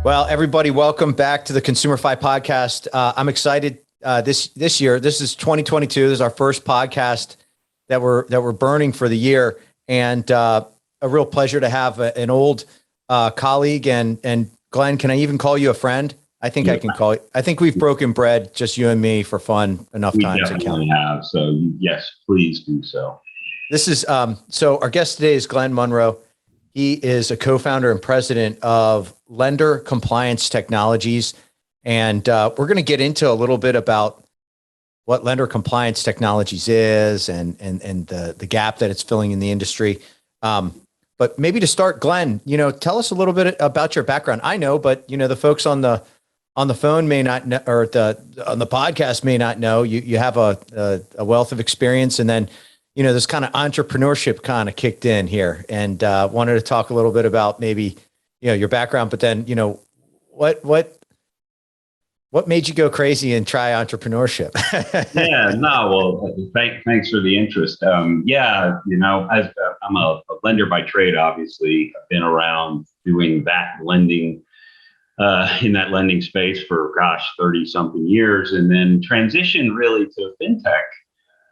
Well, everybody, welcome back to the ConsumerFi podcast. I'm excited this year. This is 2022. This is our first podcast that we're burning for the year, and a real pleasure to have an old colleague. And Glenn, can I even call you a friend? I think I can call you. I think we've broken bread, just you and me, for fun enough times. We definitely have. So yes, please do so. This is so. Our guest today is Glenn Munro. He is a co-founder and president of Lender Compliance Technologies. And we're going to get into a little bit about what Lender Compliance Technologies is and the gap that it's filling in the industry. But maybe to start, Glenn, tell us a little bit about your background. I know, but the folks on the phone may not know, or on the podcast may not know. You have a wealth of experience, and then this kind of entrepreneurship kind of kicked in here, and wanted to talk a little bit about maybe, your background, but then, what made you go crazy and try entrepreneurship? Thanks for the interest. I'm a lender by trade, obviously. I've been around doing that lending, in that lending space for, 30 something years, and then transitioned really to fintech.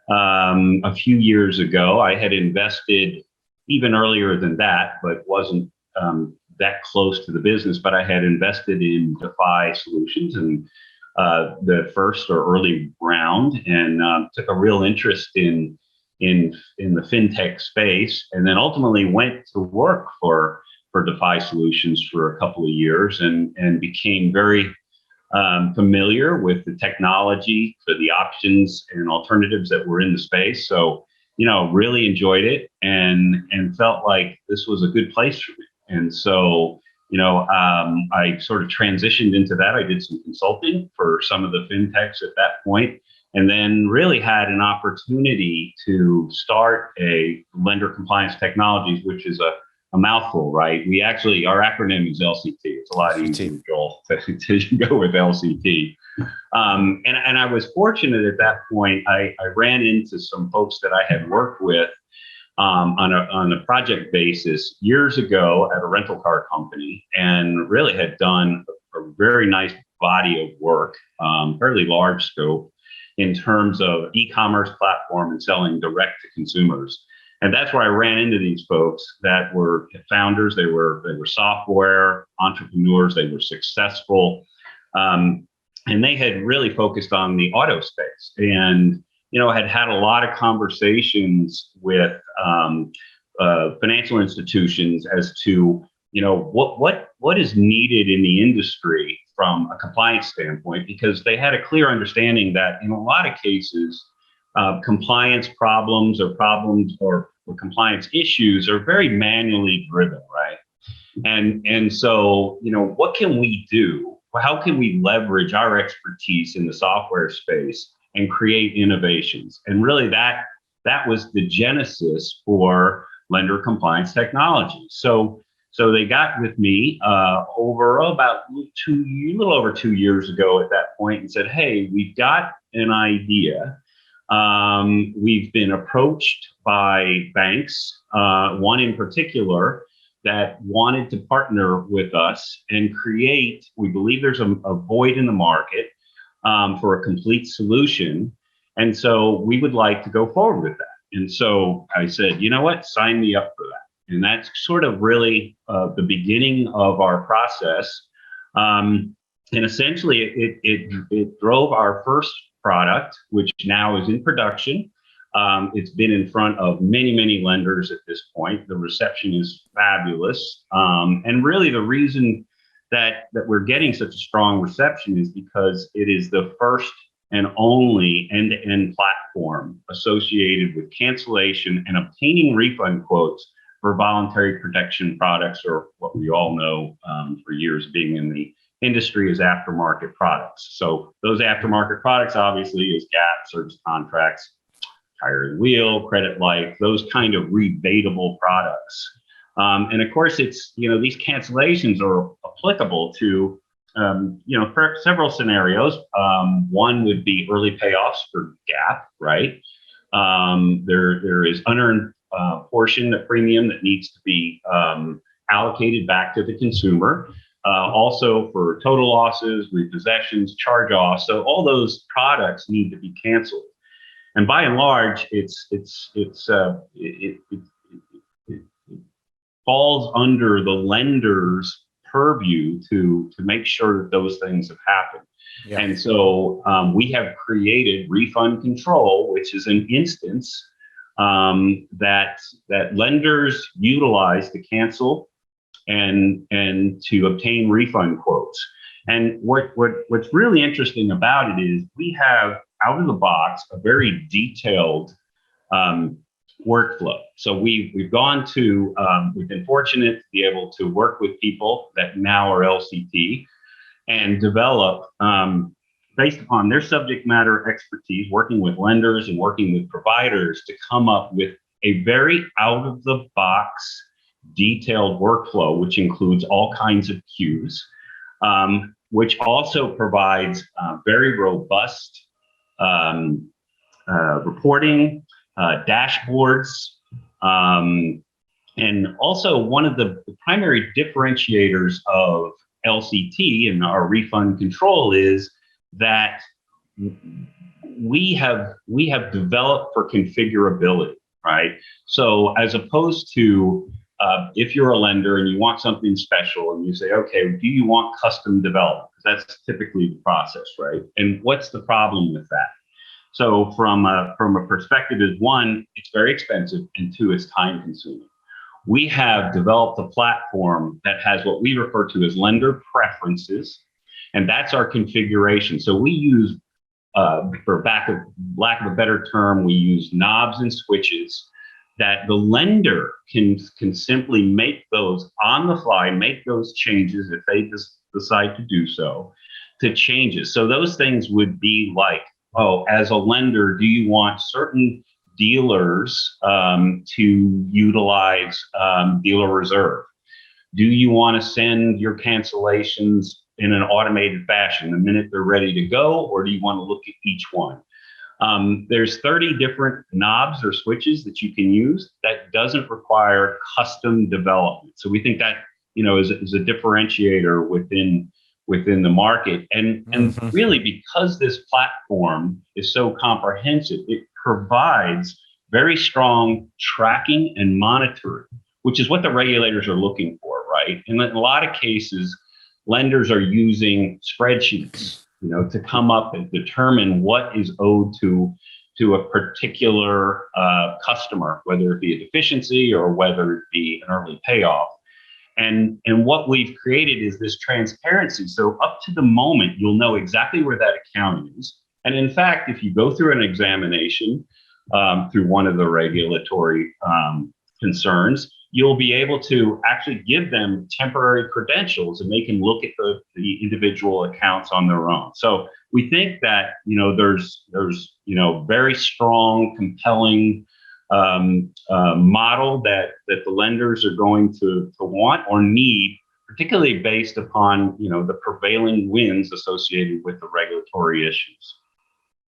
A few years ago. I had invested even earlier than that, but wasn't that close to the business. But I had invested in DeFi Solutions and the first or early round, and took a real interest in the fintech space, and then ultimately went to work for DeFi Solutions for a couple of years, and became very familiar with the technology, for the options and alternatives that were in the space. So, really enjoyed it and felt like this was a good place for me. And so, I sort of transitioned into that. I did some consulting for some of the fintechs at that point, and then really had an opportunity to start a Lender Compliance Technologies, which is a mouthful, right? Our acronym is LCT. It's a lot easier, Joel, to go with LCT. And I was fortunate at that point. I ran into some folks that I had worked with on a project basis years ago at a rental car company, and really had done a very nice body of work, fairly large scope, in terms of e-commerce platform and selling direct to consumers. And that's where I ran into these folks that were founders. They were software entrepreneurs. They were successful, and they had really focused on the auto space, and had a lot of conversations with financial institutions as to what is needed in the industry from a compliance standpoint, because they had a clear understanding that in a lot of cases, compliance problems or compliance issues are very manually driven, right? And so, what can we do? How can we leverage our expertise in the software space and create innovations? And really that was the genesis for Lender Compliance Technology. So they got with me over about a little over 2 years ago at that point, and said, hey, we've got an idea. We've been approached by banks, one in particular, that wanted to partner with us and create, we believe there's a void in the market for a complete solution. And so we would like to go forward with that. And so I said, you know what, sign me up for that. And that's sort of really the beginning of our process. And essentially it drove our first product, which now is in production. It's been in front of many lenders at this point. The reception is fabulous. And really the reason that we're getting such a strong reception is because it is the first and only end-to-end platform associated with cancellation and obtaining refund quotes for voluntary protection products, or what we all know for years being in the industry as aftermarket products. So those aftermarket products obviously is GAP, service contracts, tire and wheel, credit life, those kind of rebatable products. And of course, it's, these cancellations are applicable to, for several scenarios. One would be early payoffs for GAP, right? There is unearned portion of premium that needs to be allocated back to the consumer. also for total losses, repossessions, charge-offs. So all those products need to be canceled. And by and large, it falls under the lender's purview to make sure that those things have happened. Yeah. And so we have created Refund Control, which is an instance that lenders utilize to cancel and to obtain refund quotes. And what's really interesting about it is we have out of the box a very detailed workflow. So we've gone to we've been fortunate to be able to work with people that now are LCT and develop based upon their subject matter expertise, working with lenders and working with providers to come up with a very out of the box detailed workflow, which includes all kinds of queues, which also provides very robust reporting, dashboards, and also one of the primary differentiators of LCT and our Refund Control is that we have developed for configurability, right? So as opposed to if you're a lender and you want something special and you say, okay, do you want custom development? Because that's typically the process, right? And what's the problem with that? So from a perspective is one, it's very expensive, and two, it's time consuming. We have developed a platform that has what we refer to as lender preferences, and that's our configuration. So we use, for lack of a better term, we use knobs and switches that the lender can simply make those on the fly, make those changes if they decide to do so, to changes. So those things would be like, oh, as a lender, do you want certain dealers to utilize dealer reserve? Do you want to send your cancellations in an automated fashion the minute they're ready to go, or do you want to look at each one? There's 30 different knobs or switches that you can use that doesn't require custom development. So we think that, is a differentiator within the market. And really, because this platform is so comprehensive, it provides very strong tracking and monitoring, which is what the regulators are looking for, right? And in a lot of cases, lenders are using spreadsheets, to come up and determine what is owed to a particular customer, whether it be a deficiency or whether it be an early payoff. And what we've created is this transparency. So up to the moment, you'll know exactly where that account is. And in fact, if you go through an examination through one of the regulatory concerns, you'll be able to actually give them temporary credentials and they can look at the individual accounts on their own. So we think that, there's very strong, compelling model that the lenders are going to want or need, particularly based upon, the prevailing winds associated with the regulatory issues.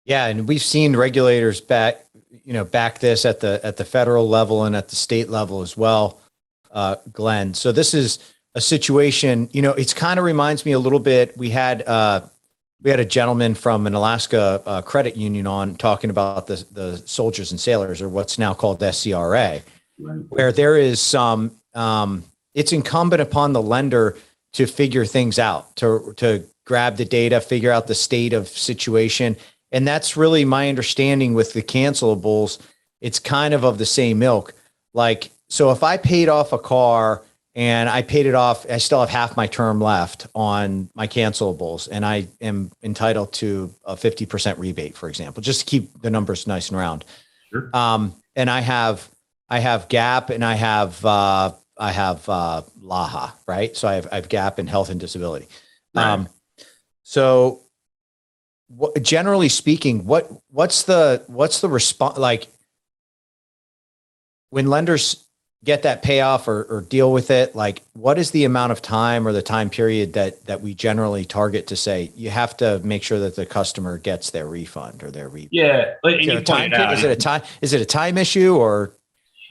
Yeah, and we've seen regulators back this at the federal level and at the state level as well, Glenn. So this is a situation, it's kind of reminds me a little bit. We had a gentleman from an Alaska credit union on talking about the soldiers and sailors, or what's now called SCRA, right, where there is some, it's incumbent upon the lender to figure things out, to grab the data, figure out the state of situation. And that's really my understanding with the cancellables. It's kind of the same ilk. Like, so if I paid off a car and I paid it off, I still have half my term left on my cancellables, and I am entitled to a 50% rebate, for example, just to keep the numbers nice and round. Sure. And I have GAP and I have LAHA, right? So I have GAP and health and disability. Right. So generally speaking, what's the response? Like when lenders get that payoff or deal with it, like what is the amount of time or the time period that we generally target to say you have to make sure that the customer gets their refund or their rebate? Yeah. Is it a time issue, or,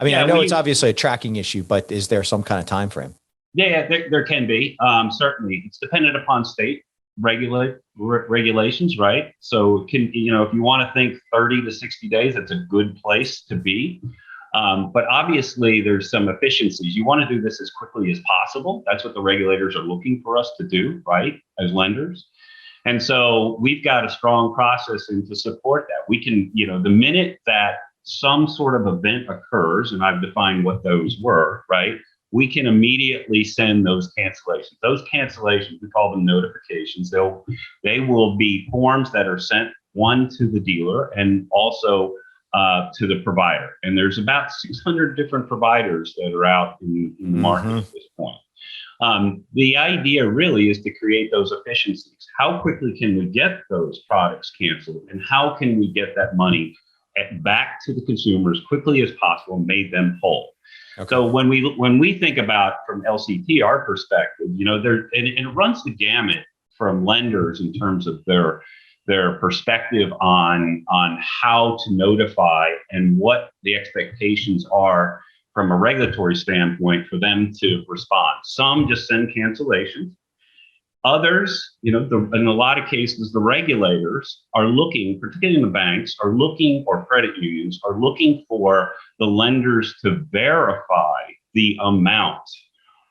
I mean, I know it's obviously a tracking issue, but is there some kind of time frame? Yeah, there can be. Certainly, it's dependent upon state regulations, right? So it can, if you want to think 30 to 60 days, that's a good place to be. But obviously, there's some efficiencies. You want to do this as quickly as possible. That's what the regulators are looking for us to do, right, as lenders. And so we've got a strong process in to support that. We can, the minute that some sort of event occurs, and I've defined what those were, right? We can immediately send those cancellations. Those cancellations, we call them notifications. They will be forms that are sent, one to the dealer and also to the provider. And there's about 600 different providers that are out in the market at this point. The idea really is to create those efficiencies. How quickly can we get those products canceled, and how can we get that money back to the consumer as quickly as possible and made them whole? Okay. So when we think about from LCT, our perspective, and it runs the gamut from lenders in terms of their perspective on how to notify and what the expectations are from a regulatory standpoint for them to respond. Some just send cancellations. Others, in a lot of cases, the regulators are looking, particularly in the banks, or credit unions, are looking for the lenders to verify the amount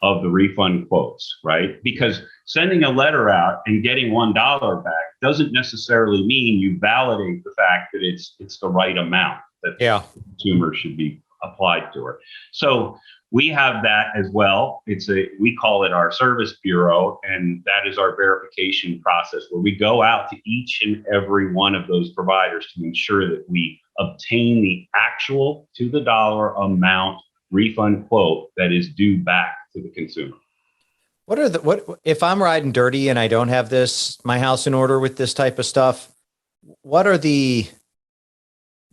of the refund quotes, right? Because sending a letter out and getting $1 back doesn't necessarily mean you validate the fact that it's the right amount that the consumer should be applied to her. So we have that as well. We call it our service bureau, and that is our verification process where we go out to each and every one of those providers to ensure that we obtain the actual to the dollar amount refund quote that is due back to the consumer. What if I'm riding dirty and I don't have my house in order with this type of stuff? What are the,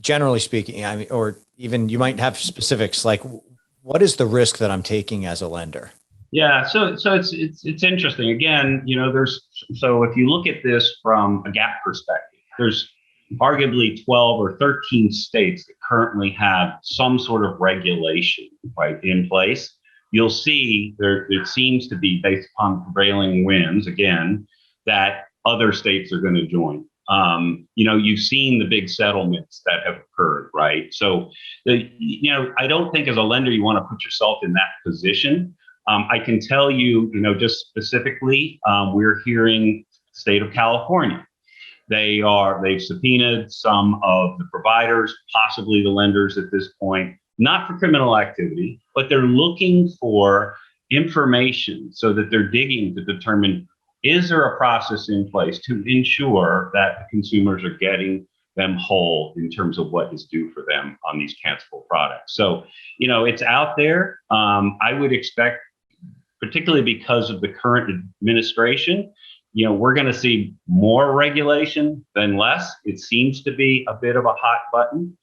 generally speaking, or even you might have specifics, like what is the risk that I'm taking as a lender? Yeah, so it's interesting. Again, so if you look at this from a GAAP perspective, there's arguably 12 or 13 states that currently have some sort of regulation right in place. You'll see it seems to be based upon prevailing winds again that other states are going to join. You've seen the big settlements that have occurred, right? So, I don't think as a lender you want to put yourself in that position. I can tell you, just specifically, we're hearing state of California. They've subpoenaed some of the providers, possibly the lenders at this point, not for criminal activity, but they're looking for information so that they're digging to determine, is there a process in place to ensure that the consumers are getting them whole in terms of what is due for them on these cancelable products? So, it's out there. I would expect, particularly because of the current administration, we're going to see more regulation than less. It seems to be a bit of a hot button.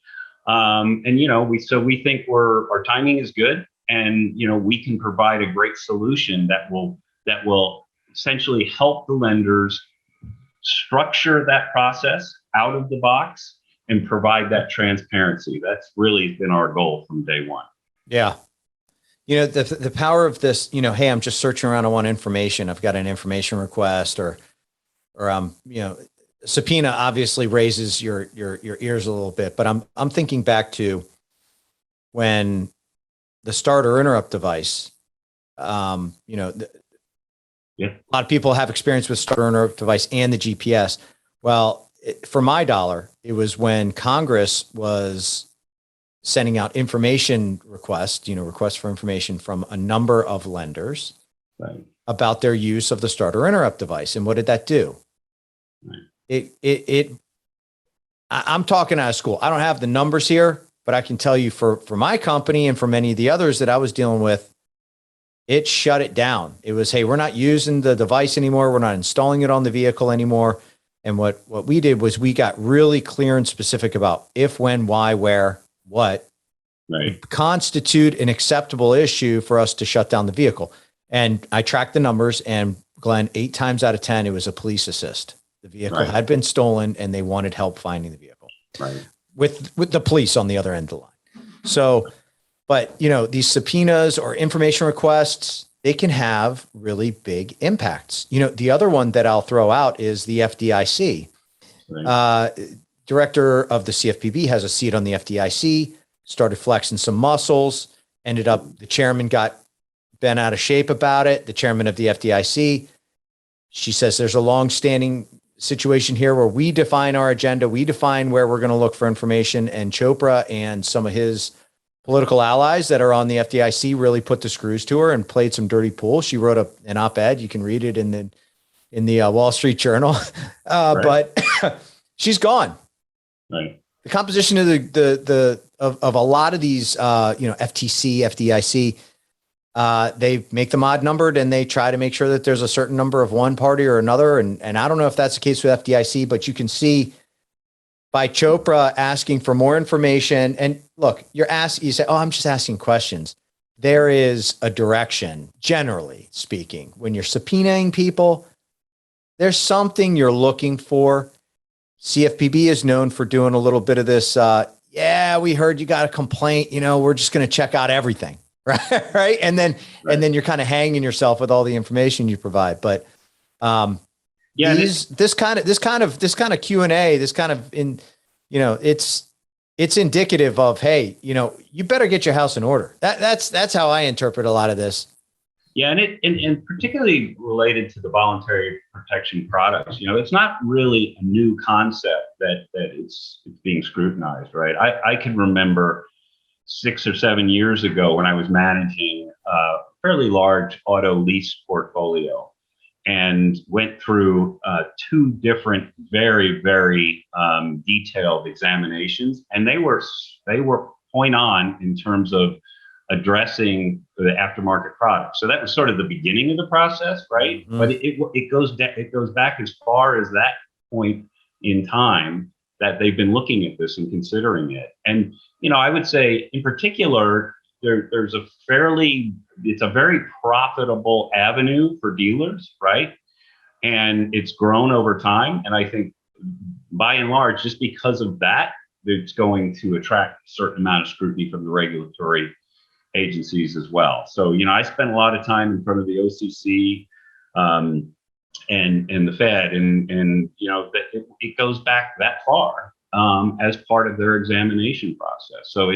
We think our timing is good, and, we can provide a great solution that will essentially help the lenders structure that process out of the box and provide that transparency. That's really been our goal from day one. Yeah. The power of this, hey, I'm just searching around. I want information. I've got an information request or subpoena obviously raises your ears a little bit, but I'm thinking back to when the start or interrupt device, a lot of people have experience with start or interrupt device and the GPS. Well, for my dollar, it was when Congress was sending out information requests for information from a number of lenders about their use of the start or interrupt device. And what did that do? I'm talking out of school. I don't have the numbers here, but I can tell you for my company and for many of the others that I was dealing with, it shut it down. It was, hey, we're not using the device anymore. We're not installing it on the vehicle anymore. And what we did was we got really clear and specific about if, when, why, where, what constitute an acceptable issue for us to shut down the vehicle. And I tracked the numbers, and Glenn, 8 times out of 10, it was a police assist. The vehicle had been stolen and they wanted help finding the vehicle with the police on the other end of the line. So, but these subpoenas or information requests, they can have really big impacts. The other one that I'll throw out is the FDIC. Right. Director of the CFPB has a seat on the FDIC, started flexing some muscles, ended up, the chairman got bent out of shape about it. The chairman of the FDIC, she says there's a long-standing situation here where we define our agenda, we define where we're going to look for information, and Chopra and some of his political allies that are on the FDIC really put the screws to her and played some dirty pool. She wrote an op-ed. You can read it in the Wall Street Journal, right. But she's gone. Right. The composition of of a lot of these, FTC, FDIC, they make them odd numbered, and they try to make sure that there's a certain number of one party or another. And I don't know if that's the case with FDIC, but you can see by Chopra asking for more information. And look, you say, oh, I'm just asking questions. There is a direction, generally speaking, when you're subpoenaing people, there's something you're looking for. CFPB is known for doing a little bit of this. Yeah, we heard you got a complaint. We're just going to check out everything. Right. And then you're kind of hanging yourself with all the information you provide. But this kind of Q&A, this kind of it's indicative of, hey, you better get your house in order. That's how I interpret a lot of this. Yeah, and particularly related to the voluntary protection products, it's not really a new concept that it's being scrutinized, right? I can remember 6 or 7 years ago when I was managing a fairly large auto lease portfolio and went through 2 different very, very detailed examinations, and they were point on in terms of addressing the aftermarket product. So that was sort of the beginning of the process, right? Mm-hmm. But it goes back as far as that point in time that they've been looking at this and considering it. And I would say in particular, it's a very profitable avenue for dealers, right? And it's grown over time. And I think by and large, just because of that, it's going to attract a certain amount of scrutiny from the regulatory agencies as well. So, I spent a lot of time in front of the OCC and the Fed, and it goes back that far as part of their examination process. So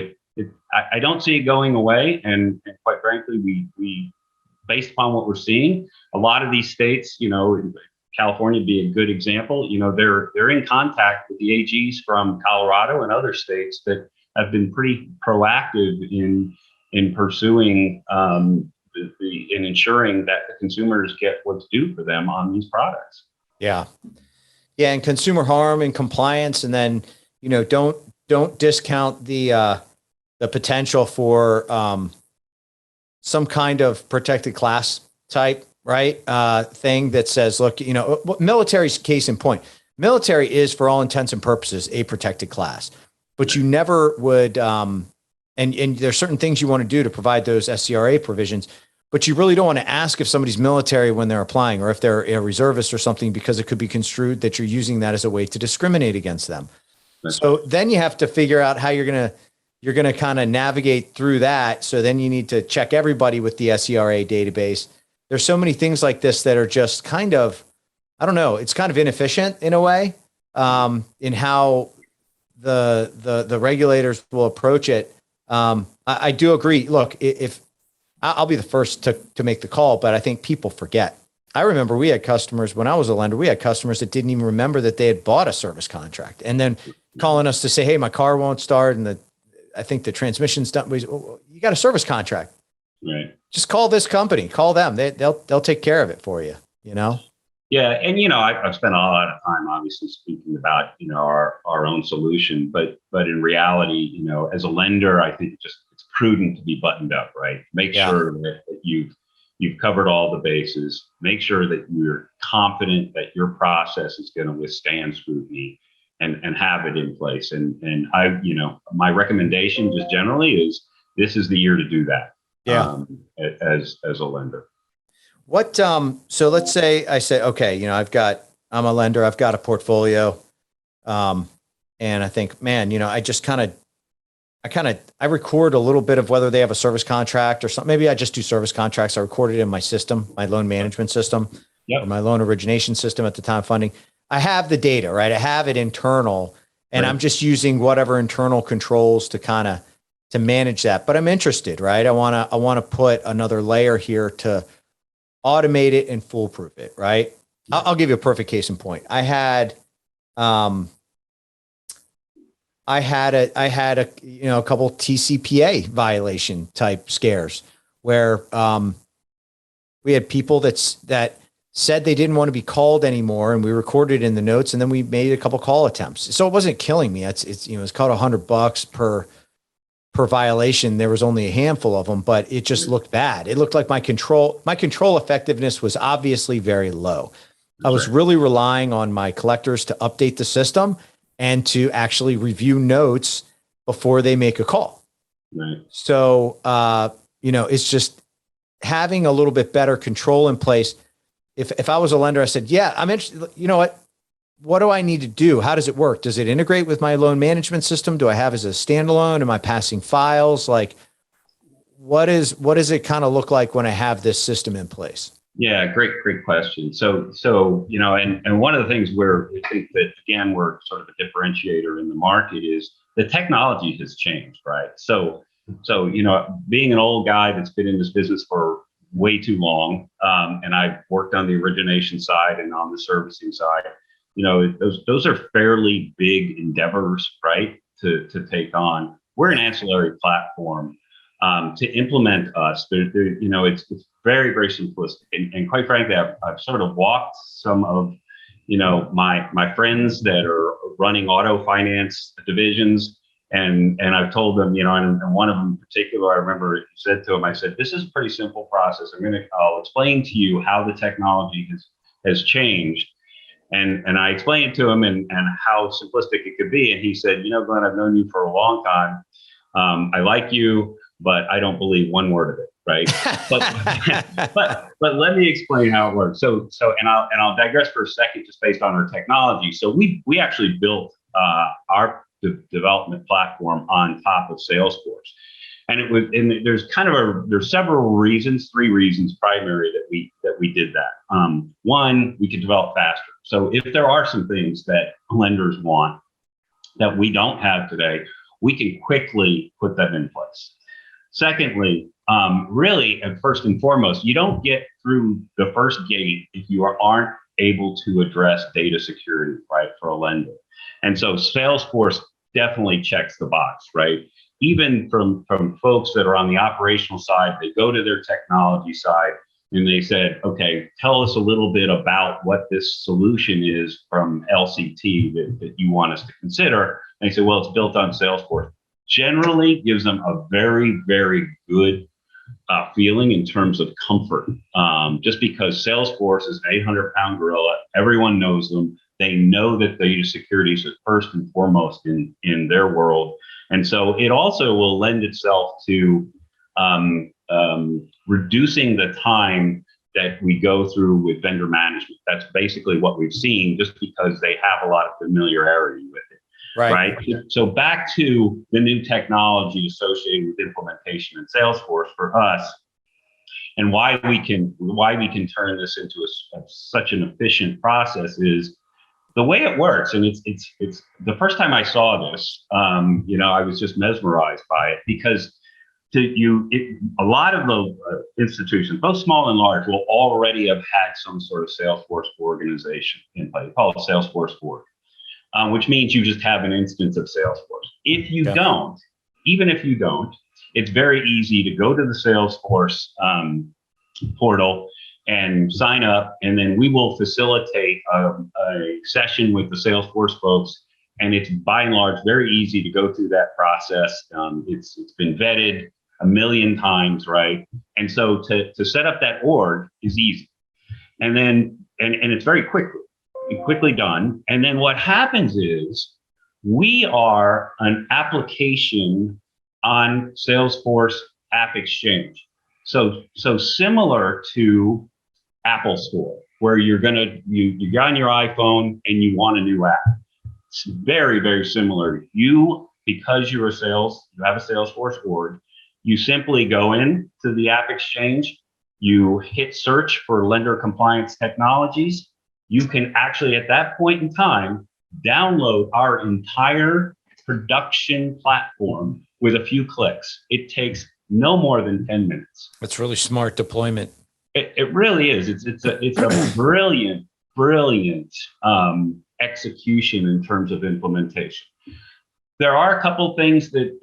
I don't see it going away, and quite frankly, we based upon what we're seeing, a lot of these states, California would be a good example. They're in contact with the AGs from Colorado and other states that have been pretty proactive in pursuing and ensuring that the consumers get what's due for them on these products. Yeah. Yeah. And consumer harm and compliance. And then, don't discount the potential for some kind of protected class type, right? Thing that says, look, military's case in point. Military is, for all intents and purposes, a protected class, but you never would, and there's certain things you want to do to provide those SCRA provisions, but you really don't want to ask if somebody's military when they're applying, or if they're a reservist or something, because it could be construed that you're using that as a way to discriminate against them. Right. So then you have to figure out how you're going to kind of navigate through that. So then you need to check everybody with the SCRA database. There's so many things like this that are just kind of, I don't know, it's kind of inefficient in a way, in how the regulators will approach it. I do agree. Look, if I'll be the first to make the call, but I think people forget. I remember we had customers when I was a lender, we had customers that didn't even remember that they had bought a service contract, and then calling us to say, hey, my car won't start. And I think the transmission's done. You got a service contract, right? Just call this company, call them. They'll take care of it for you, Yeah. And, I've spent a lot of time obviously speaking about, our own solution, but in reality, as a lender, I think it's prudent to be buttoned up, right? Make sure that you've covered all the bases, make sure that you're confident that your process is going to withstand scrutiny and have it in place. And I, my recommendation just generally is this is the year to do that. Yeah. As a lender. What, so let's say I say, okay, I'm a lender, I've got a portfolio. And I think, man, I just kind of I record a little bit of whether they have a service contract or something. Maybe I just do service contracts. I record it in my system, my loan management system, or my loan origination system at the time of funding. I have the data, right? I have it internal, and I'm just using whatever internal controls to manage that. But I'm interested, right? I want to put another layer here to automate it and foolproof it, right? I'll give you a perfect case in point. I had a couple TCPA violation type scares where we had people that said they didn't want to be called anymore, and we recorded in the notes, and then we made a couple call attempts. So it wasn't killing me. It's called $100 per violation. There was only a handful of them, but it just looked bad. It looked like my control effectiveness was obviously very low. I was really relying on my collectors to update the system and to actually review notes before they make a call. Right. So, it's just having a little bit better control in place. If I was a lender, I said, yeah, I'm interested. You know what do I need to do? How does it work? Does it integrate with my loan management system? Do I have as a standalone? Am I passing files? Like, what does it kind of look like when I have this system in place? Yeah, great question. So, and one of the things where I think that, again, we're sort of a differentiator in the market is the technology has changed, right? So, being an old guy that's been in this business for way too long, and I've worked on the origination side and on the servicing side, those are fairly big endeavors, right? To take on. We're an ancillary platform. To implement us, it's very, very simplistic. And quite frankly, I've sort of walked some of, my friends that are running auto finance divisions, and I've told them, and one of them in particular, I remember said to him, I said, this is a pretty simple process. I'll explain to you how the technology has changed. And I explained to him and how simplistic it could be. And he said, Glenn, I've known you for a long time. I like you, but I don't believe one word of it, right? but let me explain how it works. So I'll digress for a second, just based on our technology. So we actually built our development platform on top of Salesforce, and there's several reasons, three reasons primary that we did that. One, we could develop faster. So if there are some things that lenders want that we don't have today, we can quickly put them in place. Secondly, really, and first and foremost, you don't get through the first gate if you aren't able to address data security, right, for a lender. And so Salesforce definitely checks the box, right? Even from folks that are on the operational side, they go to their technology side and they said, okay, tell us a little bit about what this solution is from LCT that you want us to consider. And they say, well, it's built on Salesforce. Generally gives them a very, very good feeling in terms of comfort. Just because Salesforce is an 800-pound gorilla, everyone knows them. They know that data security is first and foremost in their world. And so it also will lend itself to reducing the time that we go through with vendor management. That's basically what we've seen, just because they have a lot of familiarity with it. Right. So back to the new technology associated with implementation in Salesforce for us, and why we can turn this into such an efficient process is the way it works. And it's the first time I saw this, I was just mesmerized by it, because a lot of the institutions, both small and large, will already have had some sort of Salesforce organization in place. Call it Salesforce Org. Which means you just have an instance of Salesforce. If you don't, it's very easy to go to the Salesforce portal and sign up, and then we will facilitate a session with the Salesforce folks. And it's by and large very easy to go through that process. It's been vetted a million times, right? And so to set up that org is easy, and then and it's very quickly done. And then what happens is we are an application on Salesforce App Exchange. So similar to Apple Store, where you get on your iPhone and you want a new app. It's very, very similar. You because you have a Salesforce org, you simply go in to the App Exchange, you hit search for lender compliance technologies. You can actually, at that point in time, download our entire production platform with a few clicks. It takes no more than 10 minutes. That's really smart deployment. It really is. It's a brilliant execution in terms of implementation. There are a couple things that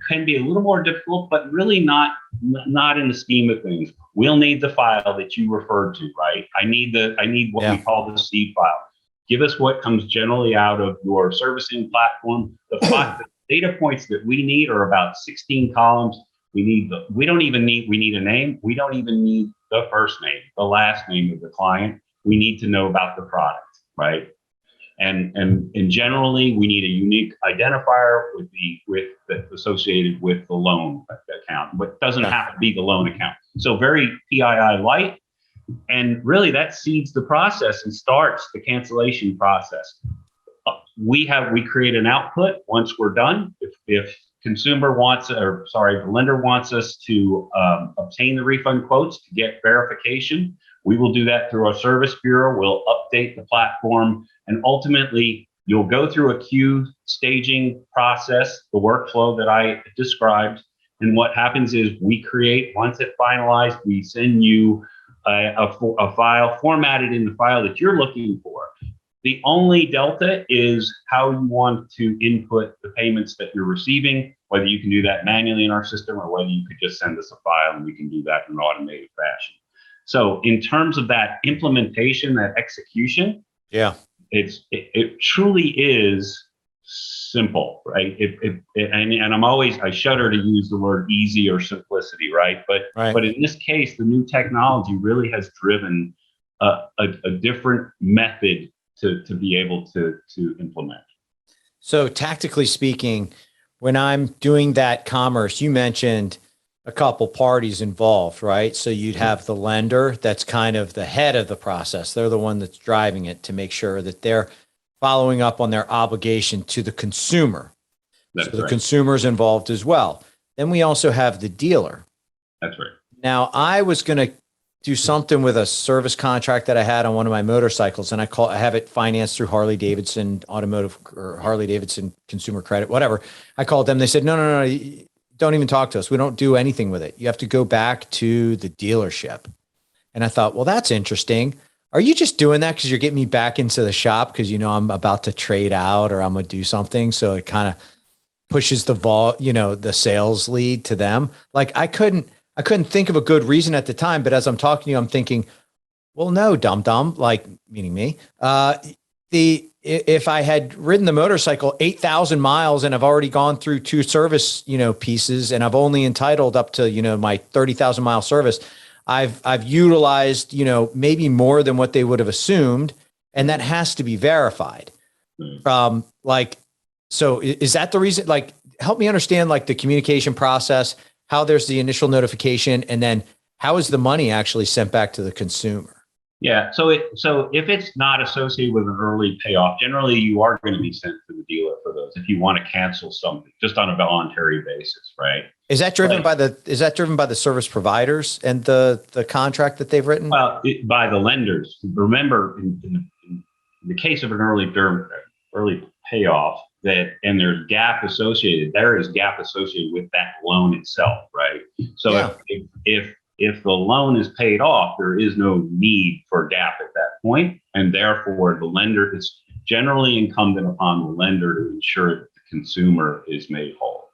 can be a little more difficult, but really not in the scheme of things. We'll need the file that you referred to, right? I need what we call the seed file. Give us what comes generally out of your servicing platform. The data points that we need are about 16 columns. We need a name. We don't even need the first name, the last name of the client. We need to know about the product, right? And generally, we need a unique identifier associated with the loan account, but doesn't have to be the loan account. So very PII light, and really that seeds the process and starts the cancellation process. We create an output once we're done. If the lender wants us to obtain the refund quotes to get verification, we will do that through our service bureau. We'll update the platform, and ultimately you'll go through a queue staging process, the workflow that I described. And what happens is once it's finalized, we send you a file formatted in the file that you're looking for. The only delta is how you want to input the payments that you're receiving, whether you can do that manually in our system or whether you could just send us a file and we can do that in an automated fashion. So in terms of that implementation, that execution, it truly is simple, right? I shudder to use the word easy or simplicity, right? But in this case, the new technology really has driven a different method to be able to implement. So tactically speaking, when I'm doing that commerce, you mentioned a couple parties involved, right? So you'd have the lender that's kind of the head of the process. They're the one that's driving it to make sure that they're following up on their obligation to the consumer. That's so the right. consumer's involved as well. Then we also have the dealer. That's right. Now, I was going to do something with a service contract that I had on one of my motorcycles, and I have it financed through Harley Davidson Automotive or Harley Davidson Consumer Credit, whatever. I called them. They said, no, don't even talk to us. We don't do anything with it. You have to go back to the dealership. And I thought, well, that's interesting. Are you just doing that because you're getting me back into the shop because I'm about to trade out or I'm going to do something? So it kind of pushes the sales lead to them. Like I couldn't think of a good reason at the time, but as I'm talking to you, I'm thinking, well, no, dum-dum, like meaning me. If I had ridden the motorcycle 8,000 miles and I've already gone through 2 service, pieces, and I've only entitled up to, my 30,000 mile service, I've utilized, maybe more than what they would have assumed. And that has to be verified. So is that the reason, help me understand the communication process, how there's the initial notification, and then how is the money actually sent back to the consumer? Yeah. So if it's not associated with an early payoff, generally you are going to be sent to the dealer for those if you want to cancel something just on a voluntary basis, right? Is that driven by the service providers and the contract that they've written? Well, by the lenders. Remember, in the case of an early payoff, and there's gap associated. There is gap associated with that loan itself, right? So if the loan is paid off, there is no need for gap at that point, and therefore the lender is generally incumbent upon the lender to ensure that the consumer is made whole,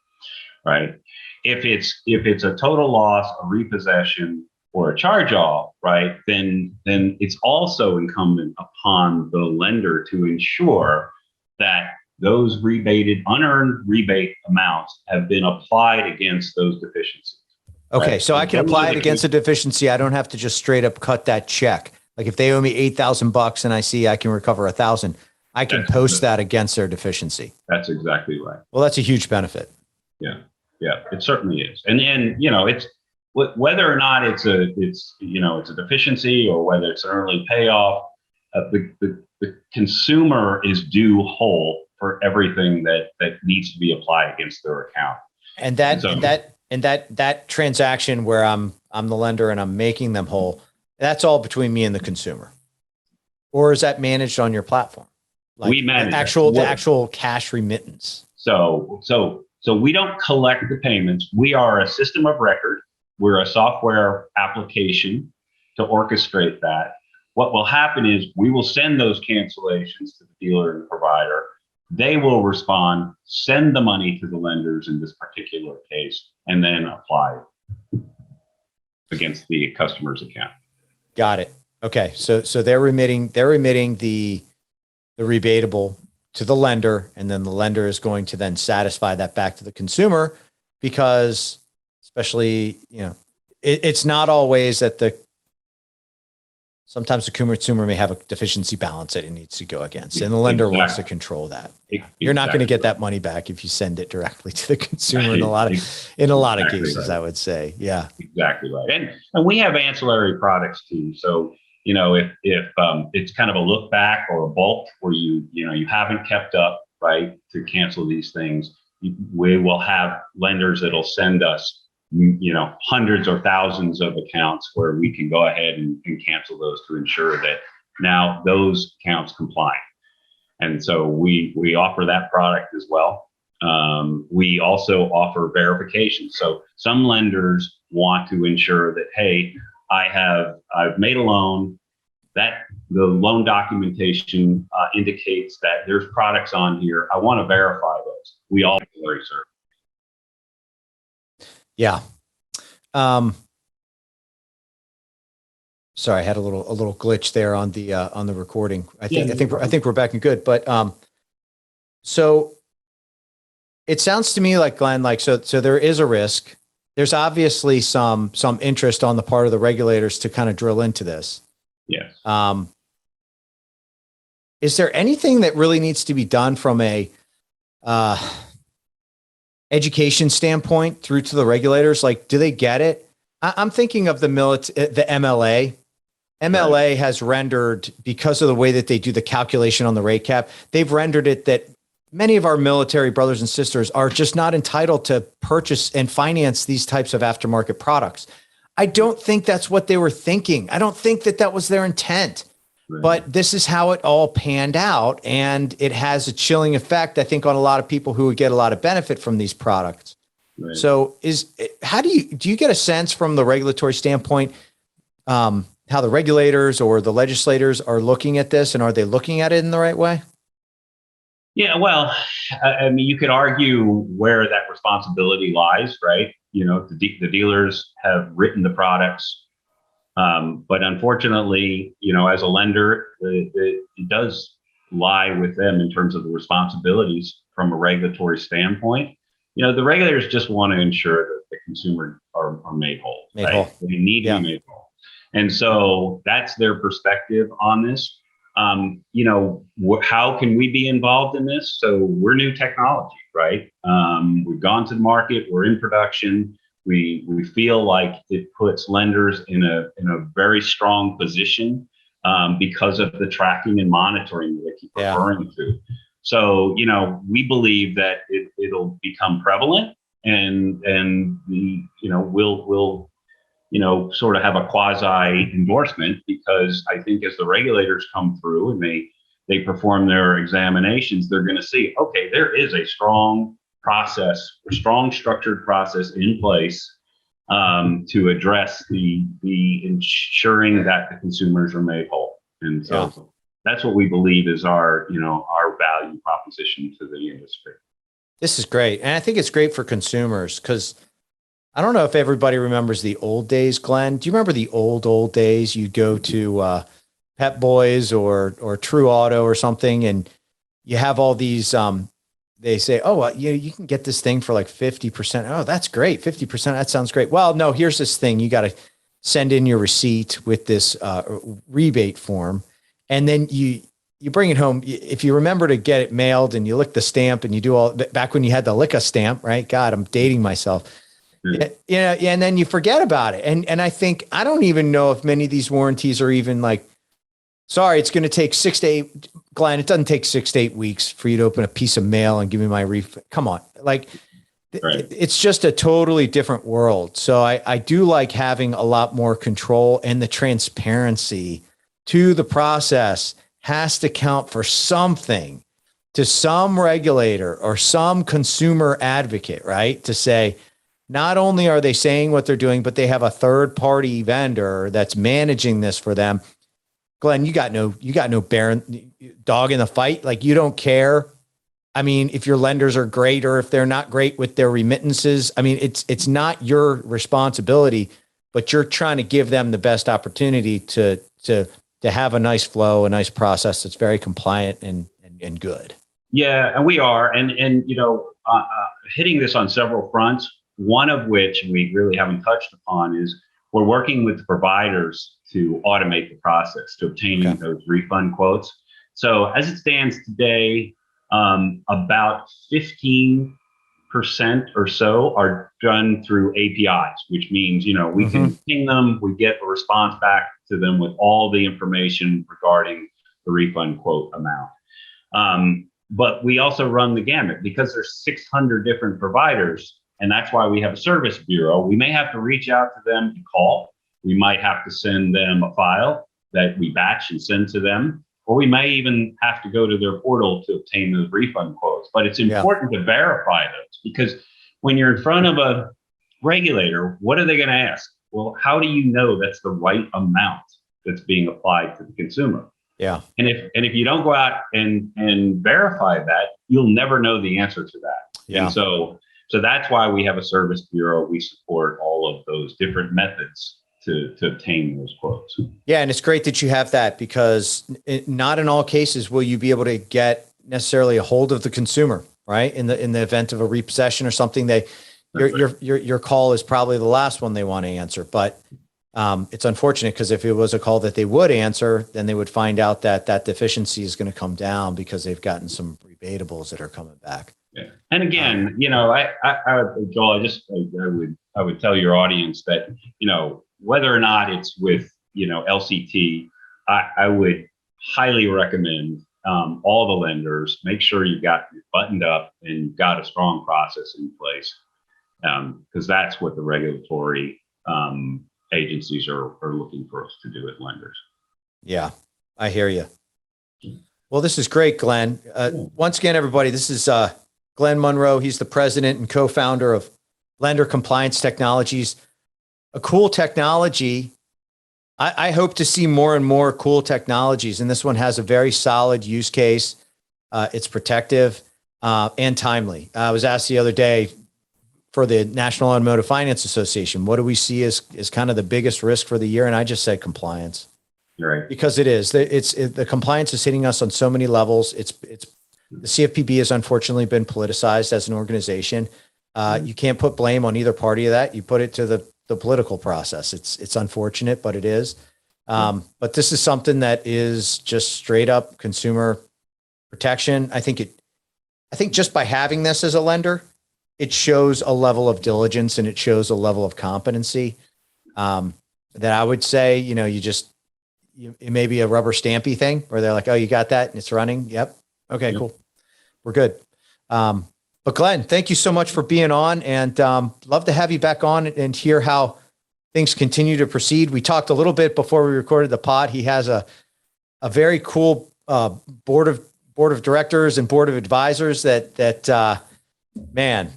right? If it's a total loss, a repossession, or a charge-off, right, then it's also incumbent upon the lender to ensure that those unearned rebate amounts have been applied against those deficiencies. Okay, right? so I can apply it against a deficiency. I don't have to just straight up cut that check. Like if they owe me $8,000 and I see I can recover 1,000, I can post that against their deficiency. That's exactly right. Well, that's a huge benefit. Yeah, it certainly is. And it's whether or not it's a deficiency or whether it's an early payoff, the consumer is due whole for everything that needs to be applied against their account. And that transaction where I'm the lender and I'm making them whole, that's all between me and the consumer. Or is that managed on your platform? Like we manage the actual cash remittance. So we don't collect the payments. We are a system of record. We're a software application to orchestrate that. What will happen is we will send those cancellations to the dealer and provider. They will respond, send the money to the lenders in this particular case, and then apply against the customer's account. Got it. Okay. So they're remitting the rebatable to the lender, and then the lender is going to then satisfy that back to the consumer, because especially, it's not always that sometimes the consumer may have a deficiency balance that it needs to go against, and the lender wants to control that. You're not going to get that money back if you send it directly to the consumer in a lot of cases, right. I would say. Yeah, exactly right. And we have ancillary products too. So, if it's kind of a look back or a bulk where you haven't kept up, right, to cancel these things, we will have lenders that'll send us, hundreds or thousands of accounts where we can go ahead and cancel those to ensure that now those accounts comply. And so we offer that product as well. We also offer verification. So some lenders want to ensure that, hey, I've made a loan, that the loan documentation indicates that there's products on here. I want to verify those. We all very serve. Yeah. Sorry, I had a little glitch there on the recording. I think we're back and good. But so it sounds to me like, Glenn, so there is a risk. There's obviously some interest on the part of the regulators to kind of drill into this. Yes. Is there anything that really needs to be done from a education standpoint through to the regulators? Like, do they get it? I'm thinking of the MLA. MLA right. has rendered, because of the way that they do the calculation on the rate cap, they've rendered it that many of our military brothers and sisters are just not entitled to purchase and finance these types of aftermarket products. I don't think that's what they were thinking. I don't think that was their intent. Right. But this is how it all panned out, and it has a chilling effect, I think, on a lot of people who would get a lot of benefit from these products. Right. So do you get a sense from the regulatory standpoint, how the regulators or the legislators are looking at this, and are they looking at it in the right way? Yeah, well, I mean, you could argue where that responsibility lies, right? The dealers have written the products. But unfortunately, as a lender, it does lie with them in terms of the responsibilities from a regulatory standpoint. The regulators just want to ensure that the consumer are made whole. Made whole. They need to be made whole. And so that's their perspective on this. How can we be involved in this? So we're new technology, right? We've gone to the market. We're in production. We feel like it puts lenders in a very strong position because of the tracking and monitoring that they keep referring to. So, we believe that it'll become prevalent, and we'll sort of have a quasi endorsement, because I think as the regulators come through and they perform their examinations, they're going to see, okay, there is a strong structured process in place to address the ensuring that the consumers are made whole. And so that's what we believe is our value proposition to the industry. This is great. And I think it's great for consumers, because I don't know if everybody remembers the old days, Glenn. Do you remember the old days? You'd go to Pep Boys or True Auto or something, and you have all these they say, oh, you can get this thing for like 50%. Oh, that's great. 50%. That sounds great. Well, no, here's this thing. You got to send in your receipt with this rebate form. And then you bring it home. If you remember to get it mailed, and you lick the stamp, and you do all back when you had the lick a stamp, right? God, I'm dating myself. Yeah. And then you forget about it. And I think, I don't even know if many of these warranties are even like, sorry, it's going to take Glenn, it doesn't take 6 to 8 weeks for you to open a piece of mail and give me my refund. Come on. Like, Right. it's just a totally different world. So I do like having a lot more control, and the transparency to the process has to count for something to some regulator or some consumer advocate, right? To say, not only are they saying what they're doing, but they have a third party vendor that's managing this for them. Glenn, you got no dog in the fight. Like, you don't care. I mean, if your lenders are great or if they're not great with their remittances, I mean, it's not your responsibility, but you're trying to give them the best opportunity to have a nice flow, a nice process that's very compliant and good. Yeah, and we are, and hitting this on several fronts. One of which we really haven't touched upon is we're working with the providers to automate the process to obtaining those refund quotes. So as it stands today, about 15% or so are done through APIs, which means, we can ping them, we get a response back to them with all the information regarding the refund quote amount. But we also run the gamut because there's 600 different providers. And that's why we have a service bureau. We may have to reach out to them to call. We might have to send them a file that we batch and send to them. Or we may even have to go to their portal to obtain those refund quotes. But it's important to verify those, because when you're in front of a regulator, what are they going to ask? Well, how do you know that's the right amount that's being applied to the consumer? Yeah. And if you don't go out and verify that, you'll never know the answer to that. Yeah. And so that's why we have a service bureau. We support all of those different methods to obtain those quotes. Yeah. And it's great that you have that, because not in all cases will you be able to get necessarily a hold of the consumer, right? In the event of a repossession or something, your call is probably the last one they want to answer. But it's unfortunate, because if it was a call that they would answer, then they would find out that deficiency is going to come down because they've gotten some rebatables that are coming back. Yeah. And again, Joel, I would tell your audience that, whether or not it's with, LCT, I would highly recommend all the lenders make sure you've got buttoned up and you've got a strong process in place, because that's what the regulatory agencies are looking for us to do as lenders. Yeah, I hear you. Well, this is great, Glenn. Once again, everybody, this is Glenn Munro. He's the president and co-founder of Lender Compliance Technologies. A cool technology. I hope to see more and more cool technologies, and this one has a very solid use case. It's protective and timely. I was asked the other day for the National Automotive Finance Association, what do we see as kind of the biggest risk for the year? And I just said compliance. You're right. Because it is. The compliance is hitting us on so many levels. The CFPB has unfortunately been politicized as an organization. You can't put blame on either party of that. You put it to the political process. It's unfortunate, but it is. But this is something that is just straight up consumer protection. I think just by having this as a lender, it shows a level of diligence and it shows a level of competency that I would say, it may be a rubber stampy thing where they're like, oh, you got that and it's running. Yep. Okay, cool. We're good. But Glenn, thank you so much for being on, and love to have you back on and hear how things continue to proceed. We talked a little bit before we recorded the pod. He has a very cool board of directors and board of advisors that man,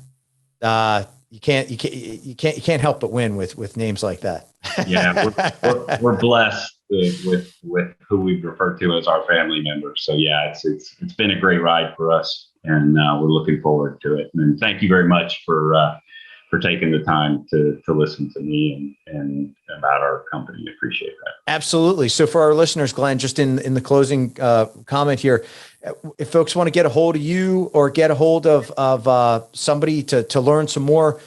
you can't help but win with names like that. Yeah, we're blessed with who we refer to as our family members. So yeah, it's been a great ride for us, and we're looking forward to it. And thank you very much for taking the time to listen to me and about our company. I appreciate that. Absolutely. So for our listeners, Glenn, just in the closing comment here, if folks want to get a hold of you or get a hold of somebody to learn some more,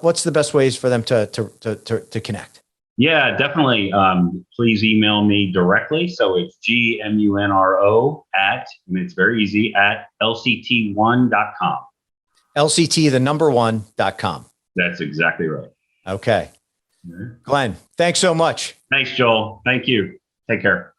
what's the best ways for them to connect? Yeah, definitely. Please email me directly. So it's GMUNRO and it's very easy, at lct1.com. LCT, the number one.com. That's exactly right. Okay. Glenn, thanks so much. Thanks, Joel. Thank you. Take care.